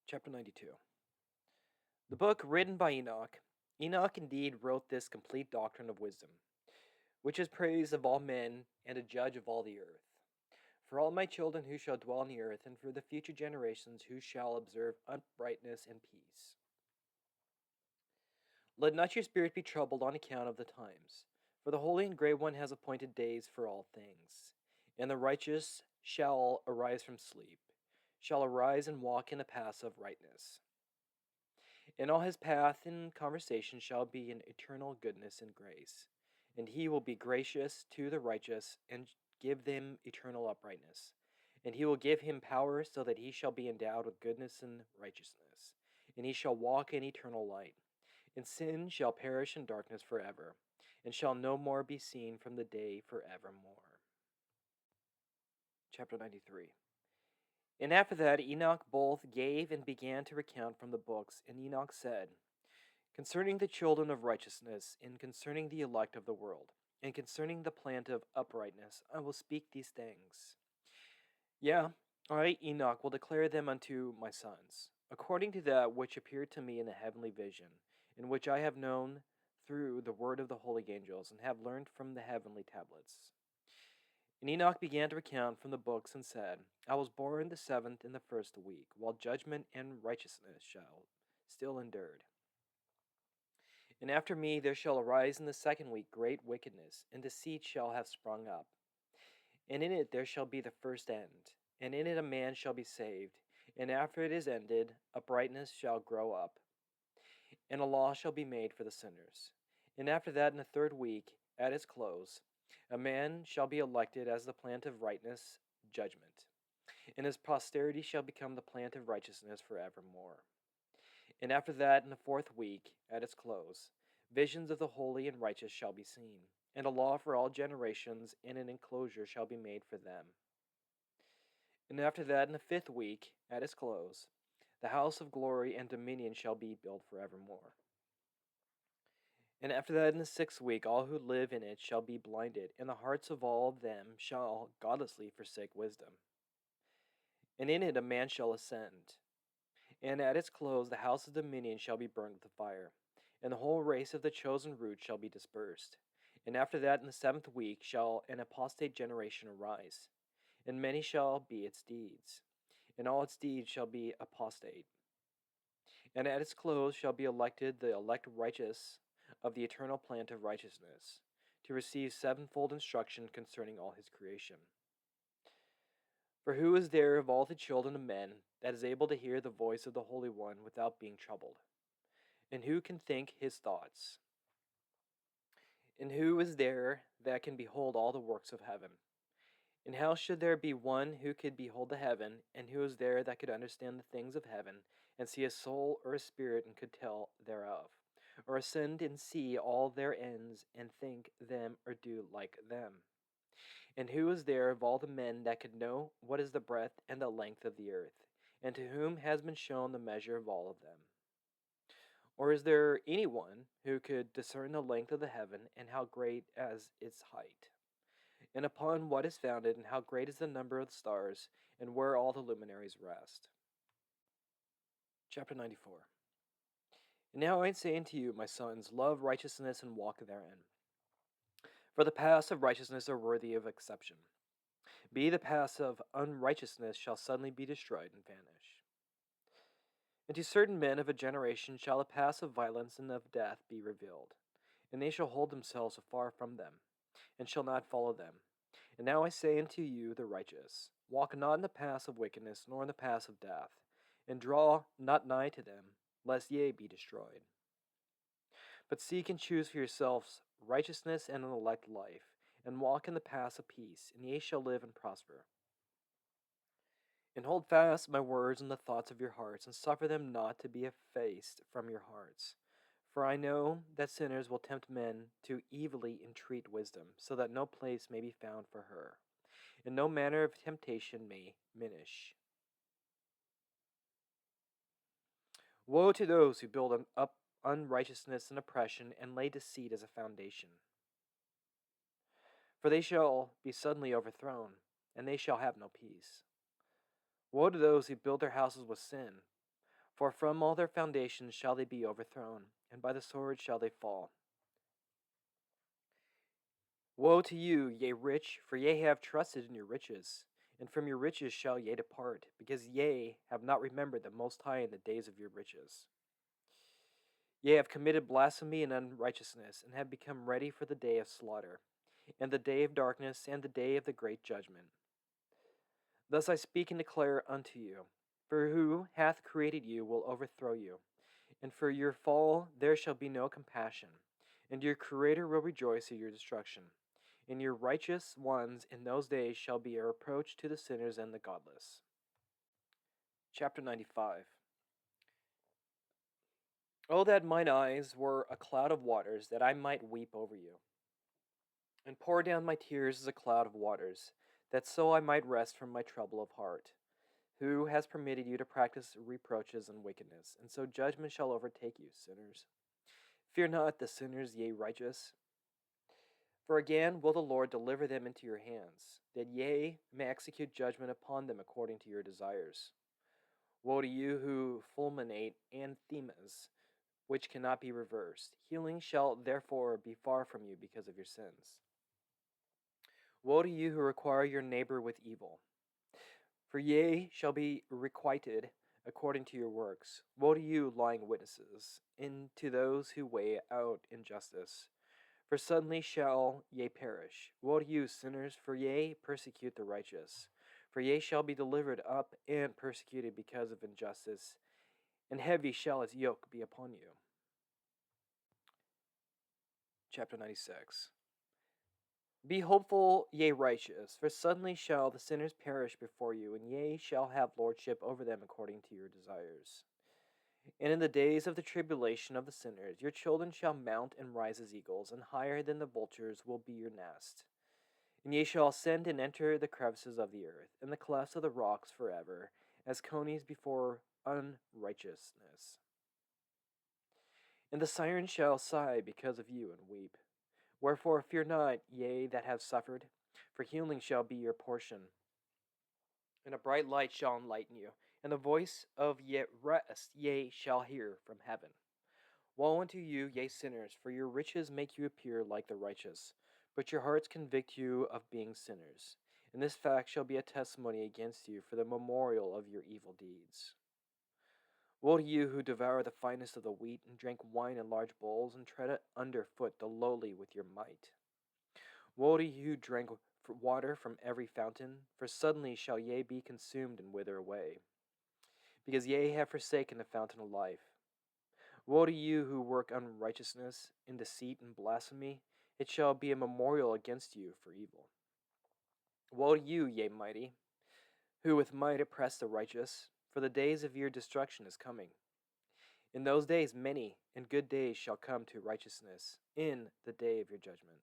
Chapter 92. The book written by Enoch. Enoch indeed wrote this complete doctrine of wisdom, which is praise of all men and a judge of all the earth. For all my children who shall dwell on the earth, and for the future generations who shall observe uprightness and peace. Let not your spirit be troubled on account of the times, for the Holy and Great One has appointed days for all things. And the righteous shall arise from sleep, shall arise and walk in the paths of rightness. And all his path and conversation shall be in eternal goodness and grace. And he will be gracious to the righteous and give them eternal uprightness. And he will give him power so that he shall be endowed with goodness and righteousness. And he shall walk in eternal light. And sin shall perish in darkness forever, and shall no more be seen from the day forevermore. Chapter 93. And after that Enoch both gave and began to recount from the books, and Enoch said, concerning the children of righteousness, and concerning the elect of the world, and concerning the plant of uprightness, I will speak these things. Yeah, I, Enoch, will declare them unto my sons, according to that which appeared to me in the heavenly vision, in which I have known through the word of the holy angels, and have learned from the heavenly tablets. And Enoch began to recount from the books, and said, I was born the 7th in the 1st week, while judgment and righteousness shall still endured. And after me there shall arise in the 2nd week great wickedness, and deceit shall have sprung up. And in it there shall be the first end, and in it a man shall be saved, and after it is ended, uprightness shall grow up, and a law shall be made for the sinners. And after that, in the 3rd week, at its close, a man shall be elected as the plant of rightness, judgment, and his posterity shall become the plant of righteousness forevermore. And after that, in the 4th week, at its close, visions of the holy and righteous shall be seen, and a law for all generations, and an enclosure shall be made for them. And after that, in the 5th week, at its close, the house of glory and dominion shall be built forevermore. And after that, in the 6th week, all who live in it shall be blinded, and the hearts of all of them shall godlessly forsake wisdom. And in it a man shall ascend. And at its close the house of dominion shall be burned with the fire, and the whole race of the chosen root shall be dispersed. And after that, in the 7th week, shall an apostate generation arise, and many shall be its deeds, and all its deeds shall be apostate. And at its close shall be elected the elect righteous of the eternal plant of righteousness, to receive sevenfold instruction concerning all his creation. For who is there of all the children of men that is able to hear the voice of the Holy One without being troubled? And who can think his thoughts? And who is there that can behold all the works of heaven? And how should there be one who could behold the heaven, and who is there that could understand the things of heaven, and see a soul or a spirit, and could tell thereof? Or ascend and see all their ends, and think them or do like them? And who is there of all the men that could know what is the breadth and the length of the earth, and to whom has been shown the measure of all of them? Or is there any one who could discern the length of the heaven, and how great as its height? And upon what is founded, and how great is the number of the stars, and where all the luminaries rest? Chapter 94. And now I say unto you, my sons, love righteousness and walk therein. For the paths of righteousness are worthy of exception. The paths of unrighteousness shall suddenly be destroyed and vanish. And to certain men of a generation shall the paths of violence and of death be revealed, and they shall hold themselves afar from them, and shall not follow them. And now I say unto you, the righteous, walk not in the paths of wickedness, nor in the paths of death, and draw not nigh to them, lest ye be destroyed. But seek and choose for yourselves righteousness and an elect life, and walk in the paths of peace, and ye shall live and prosper. And hold fast my words in the thoughts of your hearts, and suffer them not to be effaced from your hearts. For I know that sinners will tempt men to evilly entreat wisdom, so that no place may be found for her, and no manner of temptation may minish. Woe to those who build up unrighteousness and oppression, and lay deceit as a foundation. For they shall be suddenly overthrown, and they shall have no peace. Woe to those who build their houses with sin, For from all their foundations shall they be overthrown, and by the sword shall they fall. Woe to you, ye rich, for ye have trusted in your riches, and from your riches shall ye depart, because ye have not remembered the Most High in the days of your riches. Ye have committed blasphemy and unrighteousness, and have become ready for the day of slaughter, and the day of darkness, and the day of the great judgment. Thus I speak and declare unto you, for who hath created you will overthrow you, and for your fall there shall be no compassion, and your Creator will rejoice at your destruction. And your righteous ones in those days shall be a reproach to the sinners and the godless. Chapter 95. Oh, that mine eyes were a cloud of waters, that I might weep over you, and pour down my tears as a cloud of waters, that so I might rest from my trouble of heart. Who has permitted you to practice reproaches and wickedness, and so judgment shall overtake you, sinners? Fear not the sinners, ye righteous, for again will the Lord deliver them into your hands, that ye may execute judgment upon them according to your desires. Woe to you who fulminate anathemas, which cannot be reversed. Healing shall therefore be far from you because of your sins. Woe to you who require your neighbor with evil, for ye shall be requited according to your works. Woe to you, lying witnesses, and to those who weigh out injustice, for suddenly shall ye perish. Woe to you, sinners, for ye persecute the righteous. For ye shall be delivered up and persecuted because of injustice, and heavy shall its yoke be upon you. Chapter 96. Be hopeful, ye righteous, for suddenly shall the sinners perish before you, and ye shall have lordship over them according to your desires. And in the days of the tribulation of the sinners, your children shall mount and rise as eagles, and higher than the vultures will be your nest. And ye shall ascend and enter the crevices of the earth, and the clefts of the rocks forever, as conies before unrighteousness. And the siren shall sigh because of you, and weep. Wherefore fear not, ye that have suffered, for healing shall be your portion. And a bright light shall enlighten you, and the voice of yet rest ye shall hear from heaven. Woe unto you, ye sinners, for your riches make you appear like the righteous, but your hearts convict you of being sinners. And this fact shall be a testimony against you for the memorial of your evil deeds. Woe to you who devour the finest of the wheat, and drink wine in large bowls, and tread under foot the lowly with your might. Woe to you who drink water from every fountain, for suddenly shall ye be consumed and wither away, because ye have forsaken the fountain of life. Woe to you who work unrighteousness, in deceit and blasphemy, it shall be a memorial against you for evil. Woe to you, ye mighty, who with might oppress the righteous, for the days of your destruction is coming. In those days many and good days shall come to righteousness, in the day of your judgment.